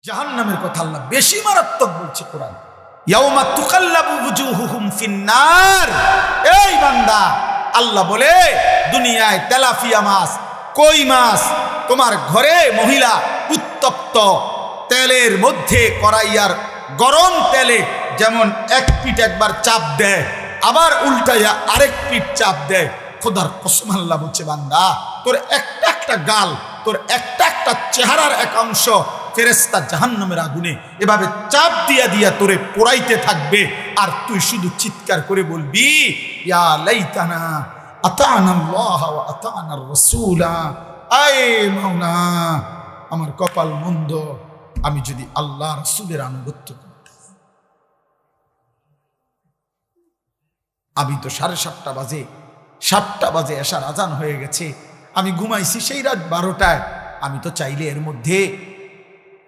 জাহান্নামের কথা আল্লাহ বেশি মারাত্মক বলছে কোরআন। ইয়াউমা তুকাল্লাবু ওয়ুজুহুহুম ফিন্নার। এই বান্দা, আল্লাহ বলে দুনিয়ায় তেলাপিয়া মাছ, কই মাছ তোমার ঘরে মহিলা উত্তপ্ত তেলের মধ্যে কড়াইয়ার গরম তেলে যেমন এক পিঠ একবার চাপ দেয়, আবার উল্টাইয়া আরেক পিঠ চাপ দেয়। খোদার কসম আল্লাহ বলছে, বান্দা তোর একটা একটা গাল, তোর একটা একটা চেহারার এক অংশ ফেরেশতা জাহান্নামের আগুনে এভাবে চাপ দিয়া দিয়া তোরে পোড়াইতে থাকবে, আর তুই শুধু চিৎকার করে বলবি, ইয়া লাইতানা আতানা আল্লাহ ওয়া আতানা রাসূলা। আয় মাওলা, আমার কপাল মন্দ, আমি যদি আল্লাহ রাসূলের আনুগত্য করতাম। আমি তো 7:30 বাজে, 7টা বাজে এশার আজান হয়ে গেছে, আমি ঘুমাইছি সেই রাত 12টায়। আমি তো চাইলে এর মধ্যে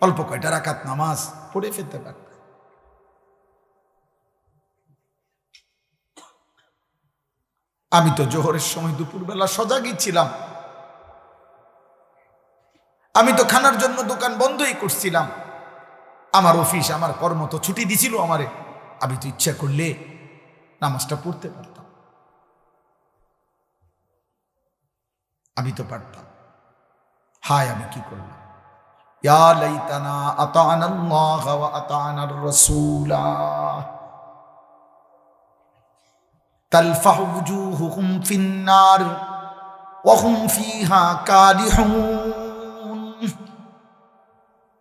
অল্প কয়টা রাকাত নামাজ পড়ে ফেলতে পারতাম। আমি তো জোহরের সময় দুপুরবেলা সজাগই ছিলাম। আমি তো খানার জন্য দোকান বন্ধই করছিলাম। আমার অফিস, আমার কর্ম তো ছুটি দিছিল আমারে। আমি তো ইচ্ছা করলে নামাজটা পড়তে পারতাম, আমি তো পারতাম। হায়, আমি কি করলাম? ইয়া লাইতানা আতানা আল্লাহ ওয়া আতানা রাসূলা তালফাহু ওয়ুজুহুহুম ফিন্নার ওয়া হুম ফিহা কালিহুন।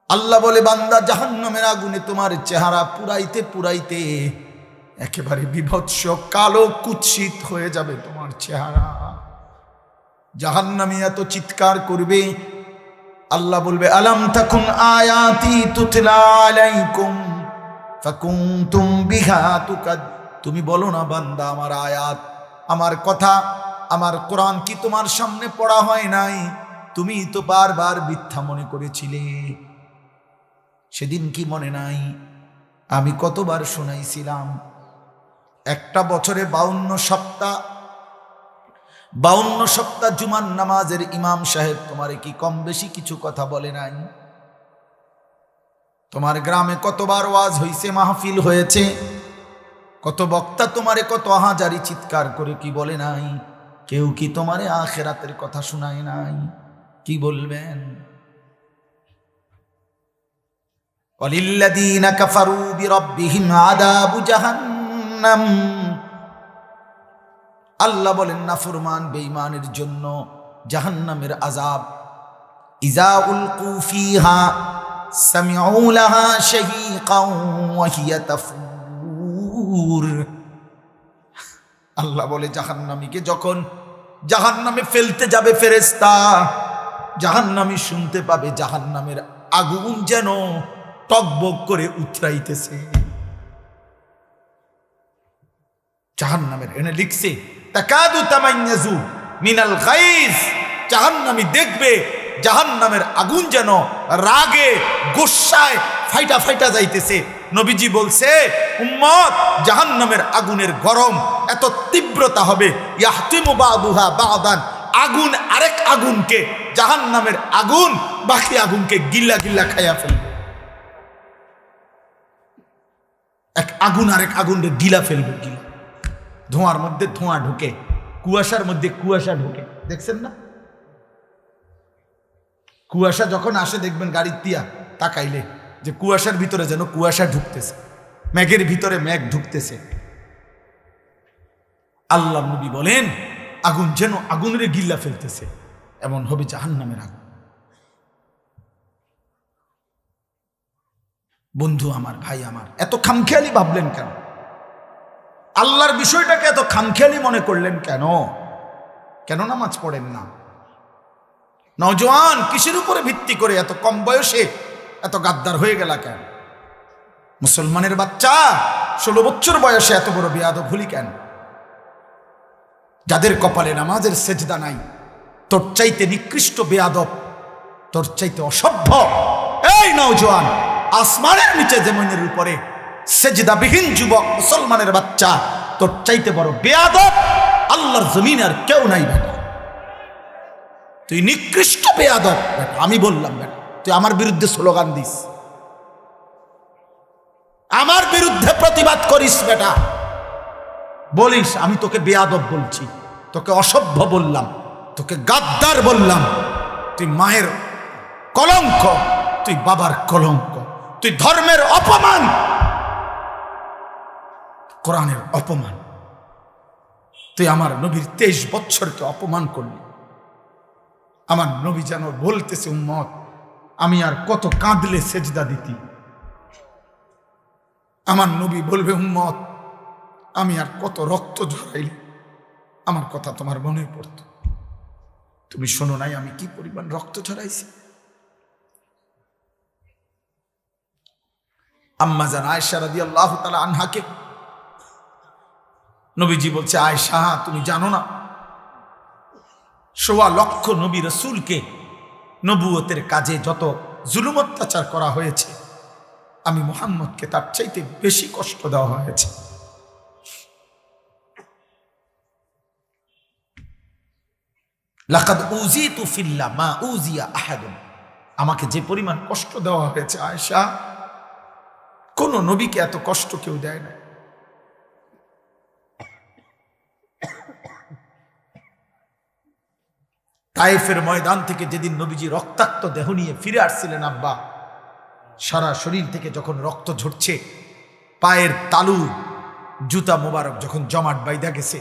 আল্লাহ বলে, বান্দা জাহান্নামের আগুনে তোমার চেহারা পুরাইতে পুরাইতে একেবারে বিভৎস কালো কুৎসিত হয়ে যাবে তোমার চেহারা। জাহান্নামী এত চিৎকার করবে, আল্লাহ বলবে, আলাম তাকুন আয়াতি তুতলা আলাইকুম ফাকুনতুম বিহা তুকাদ। তুমি বলো না বান্দা, আমার আয়াত, আমার কথা, আমার কোরআন কি তোমার সামনে পড়া হয় নাই? তুমি তো বারবার মিথ্যা মনে করেছিলে। সেদিন কি মনে নাই আমি কতবার শোনাইছিলাম? একটা বছরে 52 সপ্তাহ জুমার নামাজের ইমাম সাহেব তোমারে কি কম বেশি কিছু কথা বলে নাই? তোমার গ্রামে কতবার ওয়াজ হইছে, মাহফিল হয়েছে, কত বক্তা তোমারে কত হাজারি চিৎকার করে কি বলে নাই? কেউ কি তোমারে আখিরাতের কথা শোনায় নাই? কি বলবেন? ওয়ালিল্লাযীনা কাফারু বিরাব্বিহিম আযাবু জাহান্নাম। আল্লাহ বলেন, নাফরমান বেঈমানের জন্য জাহান্নামের আযাব। ইযা উলকু ফিহা সামিউ লাহা শাহীকাও ওয়া হিয়া তাফুর। আল্লাহ বলে, জাহান্নামীকে যখন জাহান্নামে ফেলতে যাবে ফেরেশতা, জাহান্নামী শুনতে পাবে জাহান্নামের আগুন যেন টকবক করে উতরাইতেছে। জাহান্নামের এনে লিখছে, তাকাদু তামাইয়াজু মিনাল গাইজ। জাহান্নামী দেখবে জাহান্নামের আগুন যেন রাগে গোসায় ফাইটা ফাইটা যাইতেছে। নবীজি বলছে, উম্মত, জাহান্নামের আগুনের গরম এত তীব্রতা হবে, ইয়াহতিমু বাদুহা বাদান, আগুন আরেক আগুনকে, জাহান্নামের আগুন বাকি আগুনকে গিল্লা গিল্লা খাইয়া ফেলবে। এক আগুন আরেক আগুনকে গিলা ফেলবে, গিলা। ধোঁয়ার মধ্যে ধোঁয়া ঢুকে, কুয়াশার মধ্যে কুয়াশা ঢুকে, দেখছেন না? কুয়াশা যখন আসে দেখবেন গাড়ির তিয়া তাকাইলে যে কুয়াশার ভিতরে যেন কুয়াশা ঢুকতেছে, মেঘের ভিতরে মেঘ ঢুকতেছে। আল্লাহ নবী বলেন, আগুন যেন আগুনের গিল্লা ফেলতেছে, এমন হবে জাহান্নামের আগুন। বন্ধু আমার, ভাই আমার, এত খামখেয়ালি ভাবলেন কেন? আল্লাহর বিষয়টাকে এত খামখেয়ালি মনে করলেন কেন? কেন নামাজ পড়েন না? নওজোয়ান, কিসের উপরে ভিত্তি করে এত কম বয়সে এত গাদ্দার হয়ে গেল কেন? মুসলমানের বাচ্চা 16 বছর বয়সে এত বড় বেয়াদব হলি কেন? যাদের কপালে নামাজের সেজদা নাই, তোর চাইতে নিকৃষ্ট বেয়াদব, তোর চাইতে অসভ্য এই নওজোয়ান, আসমানের নিচে জমিনের উপরে সেজদাবিহীন যুবক মুসলমানের বাচ্চা, তোর চাইতে বড় বেয়াদব আল্লাহর জমিনে আর কেউ নাই বেটা। তুই নিকৃষ্ট বেয়াদব বেটা, আমি বললাম বেটা, তুই আমার বিরুদ্ধে স্লোগান দিস, আমার বিরুদ্ধে প্রতিবাদ করিস বেটা, বলিস আমি তোকে বেয়াদব বলছি, তোকে অসভ্য বললাম, তোকে গাদ্দার বললাম, তুই মায়ের কলঙ্ক, তুই বাবার কলঙ্ক, তুই ধর্মের অপমান, কোরআনের অপমান, তুই আমার নবীর 23 বছরকে অপমান করলি। আমার নবী যেন বলতেছে, উম্মত আমি আর কত কাঁদলে সেজদা দিতি। আমার নবী বলবে, উম্মত আমি আর কত রক্ত ঝরাইলে আমার কথা তোমার মনে পড়ত। তুমি শোনো নাই আমি কি পরিমাণ রক্ত ঝরাইছি। আম্মা জান আয়েশা রাদিয়াল্লাহু তাআলা আনহাকে নবীজি বলছে, আয়েশা তুমি জানো না ১৬ লক্ষ নবী রাসূলকে নবুয়তের কাজে যত জুলুম অত্যাচার করা হয়েছে, আমি মুহাম্মদকে তার চাইতে বেশি কষ্ট দেওয়া হয়েছে। লাকাদ উযিতু ফিল্লাহ মা উযিয়া আহাদুন, আমাকে যে পরিমাণ কষ্ট দেওয়া হয়েছে আয়েশা, কোন নবীকে এত কষ্ট কেউ দেয় না। তায়েফের ময়দান থেকে যেদিন নবীজি রক্তাক্ত দেহ নিয়ে ফিরে আসছিলেন, আব্বা সারা শরীর থেকে যখন রক্ত ঝরছে, পায়ের তালু জুতা মোবারক যখন জমাট বাইধা গেছে,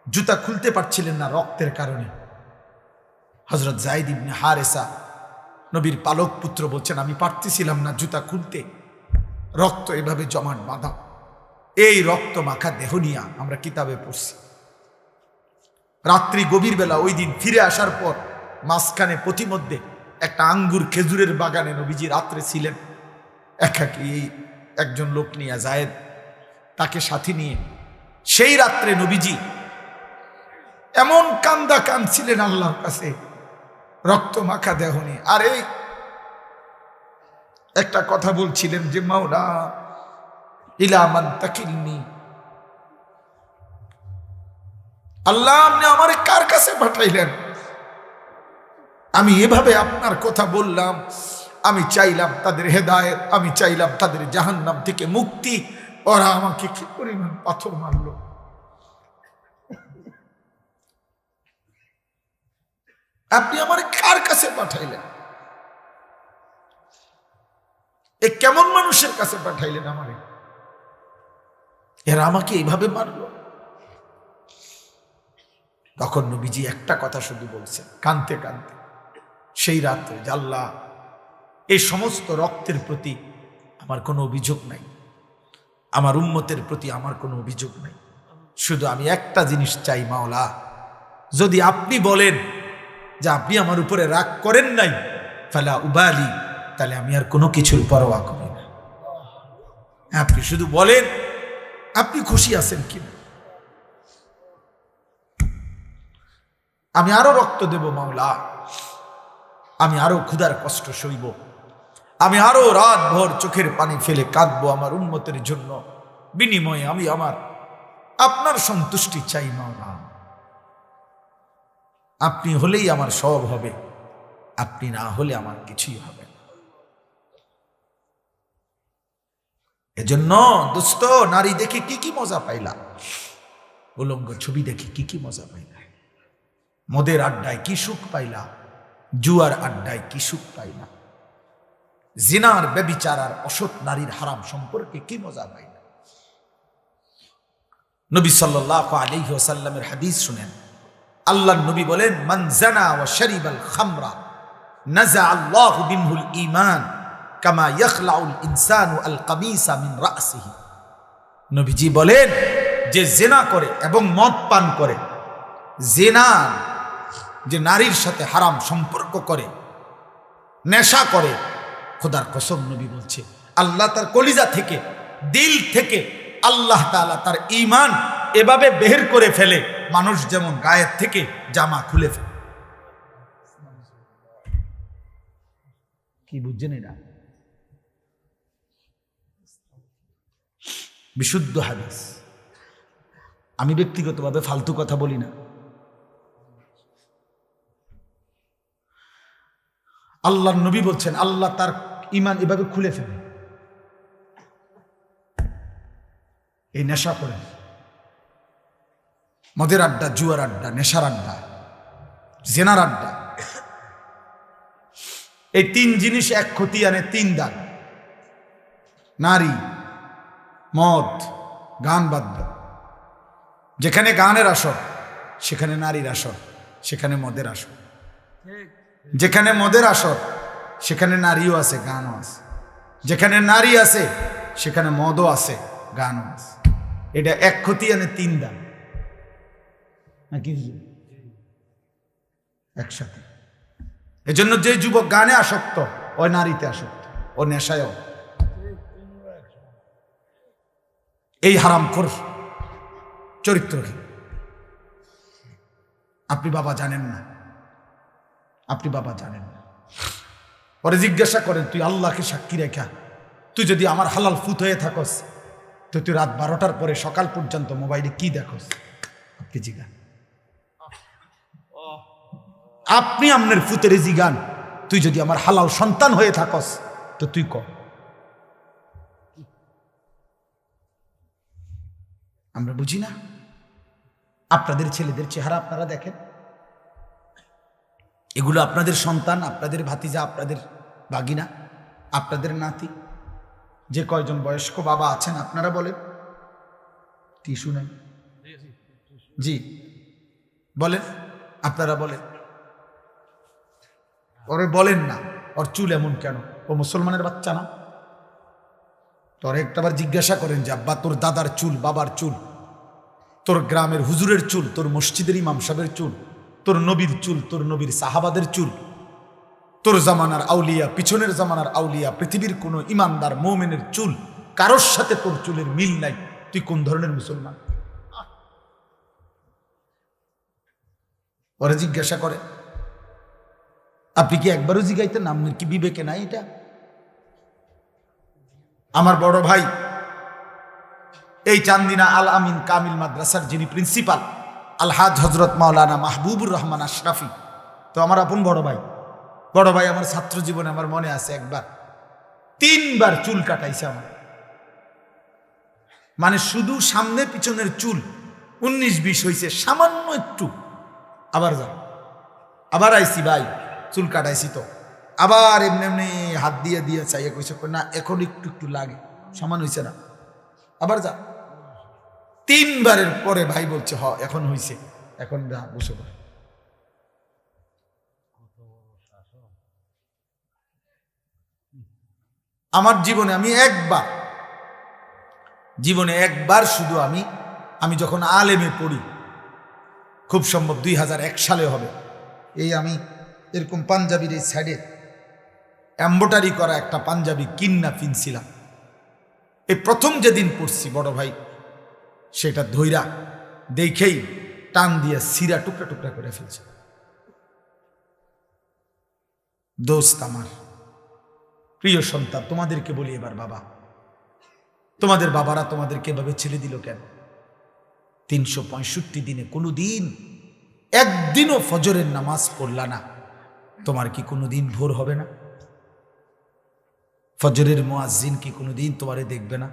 জুতা খুলতে পারছিলেন না রক্তের কারণে, হযরত যায়েদ ইবনে হারেসা নবীর পালক পুত্র বলছেন, আমি পারতেছিলাম না জুতা খুলতে, রক্ত এভাবে জমাট বাঁধা। এই রক্ত মাখা দেহ নিয়ে আমরা কিতাবে পড়ছি। রাত্রি গভীর বেলা ওই দিন ফিরে আসার পর মাঝখানে প্রতিমধ্যে একটা আঙ্গুর খেজুরের বাগানে নবীজি রাত্রে ছিলেন একাকী, এই একজন লোক নিয়ে যায়েদ তাকে সাথে নিয়ে। সেই রাত্রে নবীজি এমন কান্দা কাঁদছিলেন আল্লাহর কাছে রক্ত মাখা দেহ নিয়ে। আর এই একটা কথা বলছিলেন যে, মাওলা ইলা মান তাকিলনি, আল্লাহ আপনি আমারে কার কাছে পাঠাইলেন? আমি এভাবে আপনার কথা বললাম, আমি চাইলাম তাদের হেদায়েত, আমি চাইলাম তাদের জাহান্নাম থেকে মুক্তি, ওরা আমাকে কি পরিমাণ পাথর মারলো। আপনি আমার কার কাছে পাঠাইলেন? এ কেমন মানুষের কাছে পাঠাইলেন আমারে? এরা আমাকে এইভাবে মারলো। তখন নবীজি একটা কথা শুধু বলছেন কাঁদতে কাঁদতে সেই রাত্রে, যে আল্লাহ এই সমস্ত রক্তের প্রতি আমার কোনো অভিযোগ নাই, আমার উম্মতের প্রতি আমার কোনো অভিযোগ নাই, শুধু আমি একটা জিনিস চাই মাওলা, যদি আপনি বলেন যে আপনি আমার উপরে রাগ করেন নাই, ফালা উবালি, তাহলে আমি আর কোনো কিছুর পরোয়া করি না। আপনি শুধু বলেন আপনি খুশি আছেন কিনা, আমি আরো রক্ত দেব মাওলা, আমি আরো ক্ষুধার কষ্ট সইব, আমি আরো রাত ভর চোখের পানি ফেলে কাঁদবো আমার উম্মতের জন্য, বিনিময়ে আমি আমার আপনার সন্তুষ্টি চাই মাওলা। আপনি হলেই আমার সব হবে, আপনি না হলে আমার কিছুই হবে না। এজন্য দোস্ত, নারী দেখে কি কি মজা পাইলা, উলঙ্গ ছবি দেখে কি কি মজা পাইলা, মদের আড্ডায় কি সুখ পাইলা, জুয়ার আড্ডায় কি সুখ পাইলা, জিনার ব্যভিচার আর অসৎ নারীর হারাম সম্পর্কে কি মজা পাইলা। নবী সাল্লাল্লাহু আলাইহি ওয়াসাল্লামের হাদিস শুনেন, আল্লাহর নবী বলেন, মান জানা ওয়া শারিবাল খামরা নাযা আল্লাহু বিনহুল ঈমান কামা ইয়াখলাউল ইনসানু আল কামিসা মিন রাসিহি। নবীজি বলেন, যে জিনা করে এবং মদ পান করে, জিনা যে নারীর সাথে হারাম সম্পর্ক করে, নেশা করে, খোদার কসম নবী বলছে আল্লাহ তার কলিজা থেকে, দিল থেকে আল্লাহ তাআলা তার ঈমান এভাবে বের করে ফেলে, মানুষ যেমন গায়ের থেকে জামা খুলে ফেলে। কি বুঝছেন এটা? বিশুদ্ধ হাদিস। আমি ব্যক্তিগতভাবে ফালতু কথা বলি না। আল্লাহর নবী বলছেন আল্লাহ তার ঈমান এভাবে খুলে ফেলে। এই নেশা করেন, মদের আড্ডা, জুয়ার আড্ডা, নেশার আড্ডা, জেনার আড্ডা, এই তিন জিনিস এক ক্ষতি আনে তিন দাগ। নারী, মদ, গান বাদ্য। যেখানে গানের আসর সেখানে নারীর আসর, সেখানে মদের আসর। যেখানে মদের আসর সেখানে নারীও আছে, গানও আছে। যেখানে নারী আছে সেখানে মদও আছে, গানও আছে। এটা এক ক্ষতি আনে তিন দাগ নাকি একসাথে। এজন্য যে যুবক গানে আসক্ত, ও নারীতে আসক্ত, ও নেশায়ও। এই হারামখোর চরিত্রহীন। আপনি বাবা জানেন না, আপনি বাবা জানেন না। পরে জিজ্ঞাসা করেন, তুই আল্লাহকে সাক্ষী রেখা তুই যদি আমার হালাল ফুত হয়ে থাকস, তো তুই রাত 12টার পরে সকাল পর্যন্ত মোবাইলে কি দেখস? আপনি জিগান, আপনি আমনের ফুতের জিগান, তুই যদি আমার হালাল সন্তান হয়ে থাকস তো তুই ক। আমরা বুঝি না? আপনাদের ছেলেদের চেহারা আপনারা দেখেন, এগুলো আপনাদের সন্তান, আপনাদের ভাতিজা, আপনাদের বাগিনা, আপনাদের নাতি। যে কয়জন বয়স্ক বাবা আছেন আপনারা বলেন, টিস্যু নেই? জি বলেন, আপনারা বলেন। ওরে বলেন না, ওর চুল এমন কেন? ও মুসলমানের বাচ্চা না? তোর একটাবার জিজ্ঞাসা করেন যে আব্বা তোর দাদার চুল, বাবার চুল, তোর গ্রামের হুজুরের চুল, তোর মসজিদের ইমাম সাহেবের চুল, তোর নবীর চুল, তোর নবীর সাহাবাদের চুল, তোর জামানার আউলিয়া, পিছনের জামানার আউলিয়া, পৃথিবীর কোনো ইমানদার মুমিনের চুল, কারোর সাথে তোর চুলের মিল নাই। তুই কোন ধরনের মুসলমান? ওরা জিজ্ঞাসা করে। আপনি কি একবারও জিগাইতেন? আপনার কি বিবেকে নাই এটা? আমার বড় ভাই এই চান্দিনা আল আমিন কামিল মাদ্রাসার যিনি প্রিন্সিপাল, আলহাজ হজরত মাওলানা মাহবুবুর রহমান আশরাফি, তো আমার আপন বড় ভাই। বড় ভাই আমার ছাত্র জীবনে আমার মনে আছে একবার 3 বার চুল কাটাইছে আমার। মানে শুধু সামনে পিছনের চুল 19-20 হয়েছে, সামান্য একটু। আবার যাও, আবার আইসি ভাই, চুল কাটাইছি তো। আবার এমনি এমনি হাত দিয়ে দিয়ে চাইয়ে কইছে না এখন একটু একটু লাগে, সামান্য হয়েছে না। আবার যা। 3 বারের পরে ভাই বলছে হ এখন হয়েছে, এখন যা বসে। আমার জীবনে একবার শুধু আমি যখন আলেমে পড়ি, খুব সম্ভব 2001 সালে হবে, এই আমি এরকম পাঞ্জাবির এই সাইডে এম্বোটারি করা একটা পাঞ্জাবি কিন্না ফিনছিলাম। এই প্রথম যেদিন পড়ছি বড় ভাই সেটা ধইরা দেখেই টান দিয়ে সিরা টুকরা টুকরা করে ফেলছে। দোস্ত আমার, প্রিয় সন্তান, তোমাদেরকে বলি এবার বাবা, তোমাদের বাবারা তোমাদেরকে এভাবে ছেড়ে দিল কেন? 365 দিনে কোনো দিন একদিনও ফজরের নামাজ পড়লা না, তোমার কি কোনো দিন ভোর হবে না? ফজরের মুয়াজ্জিন কি কোনো দিন তোমারে দেখবে না?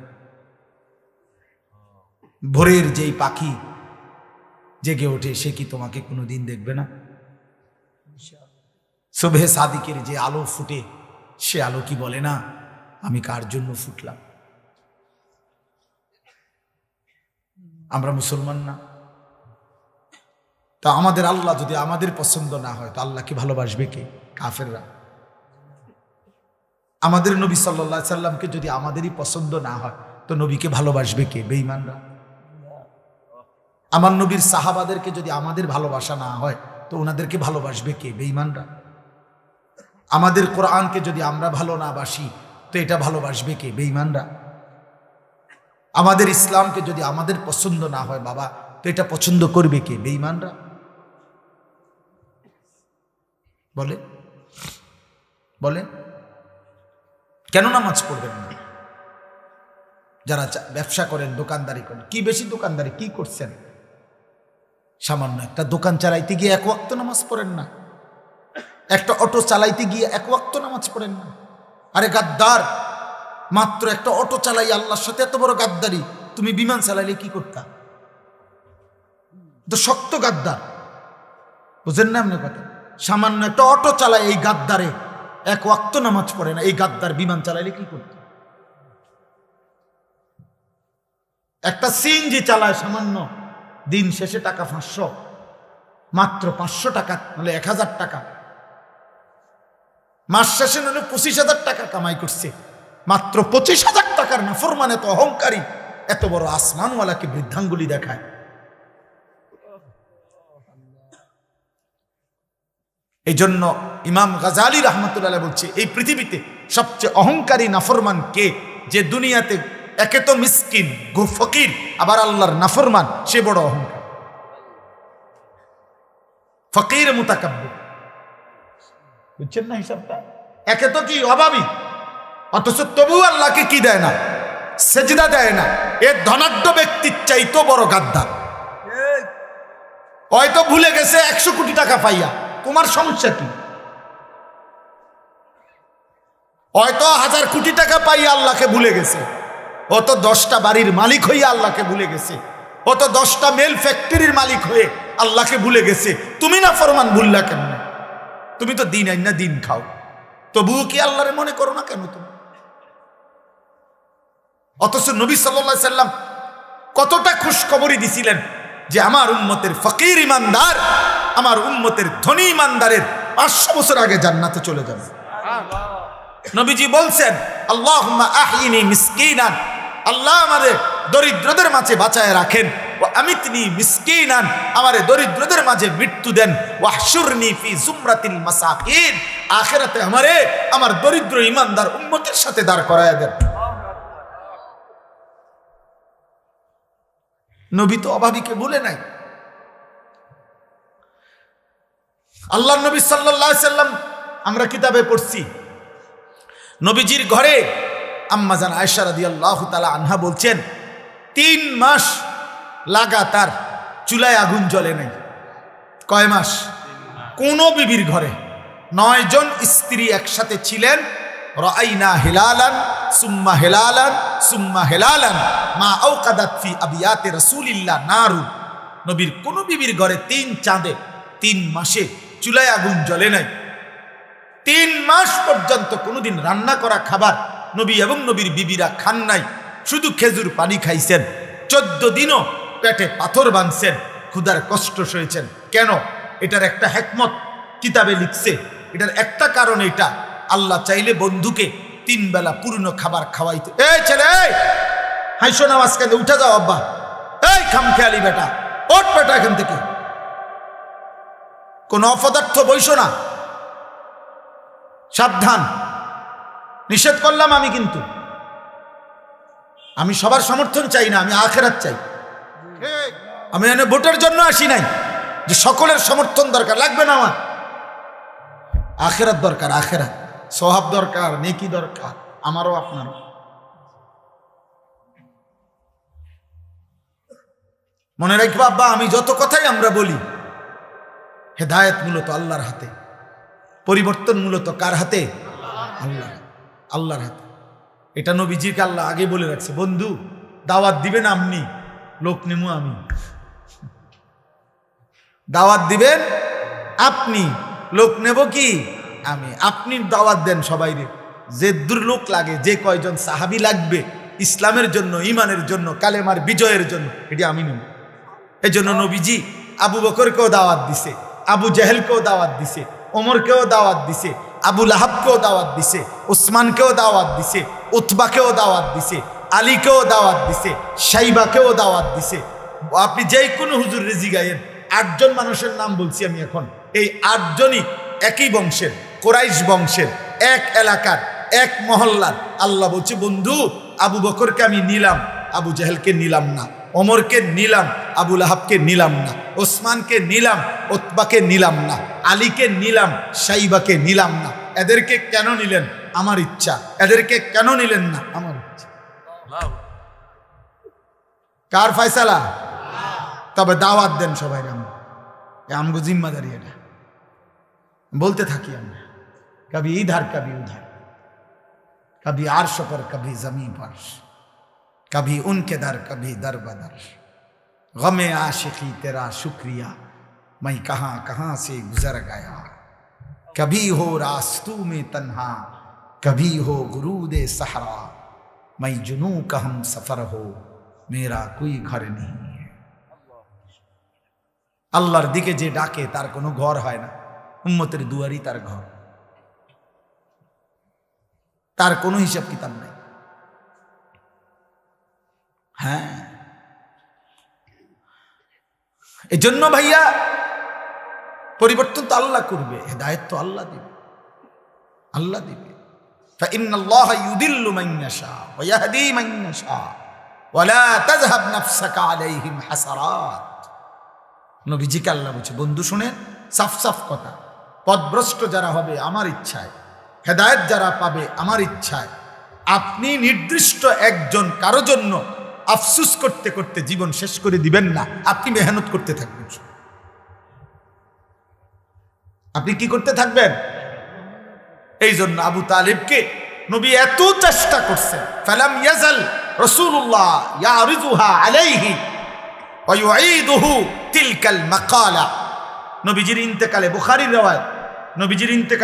ভোরের যেই পাখি জেগে ওঠে সে কি তোমাকে কোনো দিন দেখবে না? সুবহে সাদিকের যে আলো ফুটে, সে আলো কি বলে না আমি কার জন্য ফুটলাম? আমরা মুসলমান না? তা আমাদের আল্লাহ যদি আমাদের পছন্দ না হয় তো আল্লাহকে ভালোবাসবে কে? কাফেররা। আমাদের নবী সাল্লাল্লাহু আলাইহি সাল্লামকে যদি আমাদেরই পছন্দ না হয় তো নবীকে ভালোবাসবে কে? বেঈমানরা। আমার নবীর সাহাবাদেরকে যদি আমাদের ভালোবাসা না হয় তো ওনাদেরকে ভালোবাসবে কে? বেঈমানরা। আমাদের কোরআনকে যদি আমরা ভালো না বাসি তো এটা ভালোবাসবে কে? বেঈমানরা। আমাদের ইসলামকে যদি আমাদের পছন্দ না হয় বাবা তো এটা পছন্দ করবে কে? বেঈমানরা। বলে বলে কেন নামাজ পড়বেন না? যারা ব্যবসা করেন, দোকানদারি করেন, কি বেশি দোকানদারি কি করছেন? সামান্য একটা দোকান চালাইতে গিয়ে 1 ওয়াক্ত নামাজ পড়েন না, একটা অটো চালাইতে গিয়ে 1 ওয়াক্ত নামাজ পড়েন না। আরে গাদ্দার, মাত্র একটা অটো চালাই আল্লাহর সাথে এত বড় গাদ্দারি, তুমি বিমান চালাইলে কি করতা? তো শক্ত গাদ্দার, বুঝেন না এমনি কথা? সামান্য একটা অটো চালায় এই গাদ্দারে, এক ওয়াক্ত নামাজ পড়ে না, এই গাদ্দার বিমান চালাইলে কি করত? একটা সিএনজি চালায় সামান্য, দিন শেষে টাকা 500, মাত্র 500 টাকা হলে 1000 টাকা, মাস শেষে হলে 25,000 টাকা কামাই করছে, মাত্র 25,000 টাকার নাফরমান এত অহংকারী, এত বড় আসমানওয়ালাকে বৃদ্ধাঙ্গুলি দেখায়। এই জন্য ইমাম গাজালি রাহমাতুল্লাহ বলছে, এই পৃথিবীতে সবচেয়ে অহংকারী নাফরমান কে? যে দুনিয়াতে একে তো মিসকিন ফকির, আবার আল্লাহর নাফরমান, সে বড় অহংকার। ফকির মুতাকাব্বির, বুঝছেন না হিসাবটা? একে তো কি অভাবী, অথচ তবু আল্লাহকে কি দেয় না? সেজদা দেয় না। এ ধনাঢ্য ব্যক্তির চাইতো বড় গাদ্দার। হয়তো ভুলে গেছে 100 কোটি টাকা পাইয়া, তোমার সমস্যা কি? হয়তো 1000 কোটি টাকা পাইয়া আল্লাহকে ভুলে গেছে, ও তো 10টা বাড়ির মালিক হইয়া আল্লাহকে ভুলে গেছে, ও তো 10টা মেল ফ্যাক্টরির মালিক হয়ে আল্লাহকে ভুলে গেছে। তুমি না ফরমান ভুললা কেন? তুমি তো দিন আইন না দিন খাও, তবুও কি আল্লাহরে মনে করো না কেন তুমি? অথচ নবী সাল্লাল্লাহু আলাইহি সাল্লাম কতটা খুশখবরি দিছিলেন যে আমার উম্মতের ফকির ইমানদার, আমার উম্মতের ধনী ইমানদারের 500 বছর আগে জান্নাতে চলে যাবে। নবীজি বলছেন, আল্লাহুম্মা আহিনি মিসকিনান, আল্লাহ আমারে দরিদ্রদের মাঝে বাঁচায় রাখেন, ওয়া আমিতনি মিসকিনান, আমারে দরিদ্রদের মাঝে মৃত্যু দেন, ওয়াহশুরনি ফি জুমরাতিল মাসাকিন, আখিরাতে আমারে আমার দরিদ্র ইমানদার উম্মতের সাথে দাঁড় করায় দেন। নবী তো অভাবীকে বলে নাই। আল্লাহর নবী সাল্লাল্লাহু আলাইহি সাল্লাম, আমরা কিতাবে পড়ছি, নবীজির ঘরে আম্মা জান আয়েশা রাদিয়াল্লাহু তাআলা আনহা বলছেন 3 মাস লাগাতার চুলায় আগুন জ্বলে নাই। কয় মাস? কোন বিবির ঘরে 9 জন স্ত্রী একসাথে ছিলেন। রাআইনা হিলালান সুম্মা হিলালান সুম্মা হিলালান মা আওকাদাত ফি আবিয়াতি রাসূলিল্লাহ নারু, নবীর কোন বিবির ঘরে 3 চাঁদে 3 মাসে চুলায় আগুন জ্বলে নাই। 3 মাস পর্যন্ত কোনোদিন রান্না করা খাবার নবী এবং নবীর বিবিরা খান নাই, শুধু খেজুর পানি খাইছেন। 14 দিনও পেটে পাথর বাঁধছেন, ক্ষুধার কষ্ট সয়েছেন। কেন? এটার একটা হিকমত কিতাবে লিখছে। এটার একটা কারণ এটা, আল্লাহ চাইলে বন্ধুকে 3 বেলা পূর্ণ খাবার খাওয়াইতে। এই ছেলে, হাইশো নামাজ কাঁদে উঠে যাও আব্বা, এই খামখেয়ালি বেটা, ওঠ বেটা এখান থেকে, কোন অপদার্থ বইসো না, সাবধান, নিষেধ করলাম আমি। কিন্তু আমি সবার সমর্থন চাই না, আমি আখিরাত চাই। আমি এখানে ভোটের জন্য আসি নাই যে সকলের সমর্থন দরকার, লাগবে না আমার। আখিরাত দরকার, আখিরাত, সওয়াব দরকার, নেকি দরকার, আমারও আপনারও। মনে রাখবো আব্বা, আমি যত কথাই আমরা বলি, হেদায়েত মূলত আল্লাহর হাতে, পরিবর্তন মূলত কার হাতে? আল্লাহ, আল্লাহর হাতে। এটা নবীজিকে আল্লাহ আগে বলে রাখছে, বন্ধু দাওয়াত দিবেন আপনি, লোক নেমু আমি। দাওয়াত দিবেন আপনি, লোক নেব কি আমি। আপনি দাওয়াত দেন সবাইরে, যে দূর লোক লাগে, যে কয়জন সাহাবী লাগবে ইসলামের জন্য, ইমানের জন্য, কালেমার বিজয়ের জন্য, এটি আমি নেব। এই জন্য নবীজি আবু বকরকেও দাওয়াত দিছে, আবু জেহেলকেও দাওয়াত দিছে, ওমরকেও দাওয়াত দিছে, আবু লাহাবকেও দাওয়াত দিছে, উসমানকেও দাওয়াত দিছে, উতবাকেও দাওয়াত দিছে, আলীকেও দাওয়াত দিছে, শাইবাকেও দাওয়াত দিছে। আপনি যেই কোনো হুজুর রেজি গায়েন, 8 জন মানুষের নাম বলছি আমি এখন, এই 8 জনই একই বংশের, কোরাইশ বংশের, এক এলাকার, এক মহল্লার। আল্লাহ বলছে, বন্ধু আবু বকরকে আমি নিলাম, আবু জেহেলকে নিলাম না, ওমরকে নিলাম, আবু লাহাবকে নিলাম না, ওসমানকে নিলাম, উতবাকে নিলাম না, আলীকে নিলাম, শাইবাকে নিলাম না। এদেরকে কেন নিলেন? আমার ইচ্ছা। এদেরকে কেন নিলেন না? আমার ইচ্ছা। কার ফয়সালা? তবে দাওয়াত দেন সবাই, আমগো জিম্মাদারি এটা। বলতে থাকি আমরা, কবি ইধার কবি উধার, কবি আরশ পর কবি জমি পর, कभी उनके दर कभी दर बदर, गमे आशिकी तेरा शुक्रिया, मैं कहां कहां से गुजर गया। कभी हो रास्तू में तन्हा, कभी हो गुरूदे सहरा, मैं जुनू का हम सफर हो, मेरा कोई घर नहीं है। আল্লাহর দিকে যে ডাকে তার কোনো ঘর হয় না, উম্মতের দুয়ারই তার ঘর, তার কোনো হিসাব কিতাব নাই। হ্যাঁ, এজন্য ভাইয়া পরিবর্তন তো আল্লাহ করবে, হেদায়েত তো আল্লাহ দিবে, আল্লাহ দিবে। ফাইন্নাল্লাহা ইউদিল্লু মান ইয়াশা ওয়া ইয়াহদি মান ইয়াশা ওয়া লা তাযহাব নাফসাকা আলাইহিম হাসারাত। নবীজিকে আল্লাহ বলছে, বন্ধু শুনেন, সাফ সাফ কথা, পথভ্রষ্ট যারা হবে আমার ইচ্ছায়, হেদায়েত যারা পাবে আমার ইচ্ছায়, আপনি নির্দিষ্ট একজন কারো জন্য আফসুস করতে করতে জীবন শেষ করে দিবেন না, আপনি মেহনত করতে থাকবেন। আপনি কি করতে থাকবেন? এই জন্য আবু তালিবকে নবী এত চেষ্টা করছেন, ফালাম ইয়াজাল রাসূলুল্লাহ ইয়ারিজুহা আলাইহি ওয়া ইউঈদুহু তিলকাল মাকালা। নবীজির ইন্তেকালে, বুখারীর riwayat, নবীজির ইন্তেকালে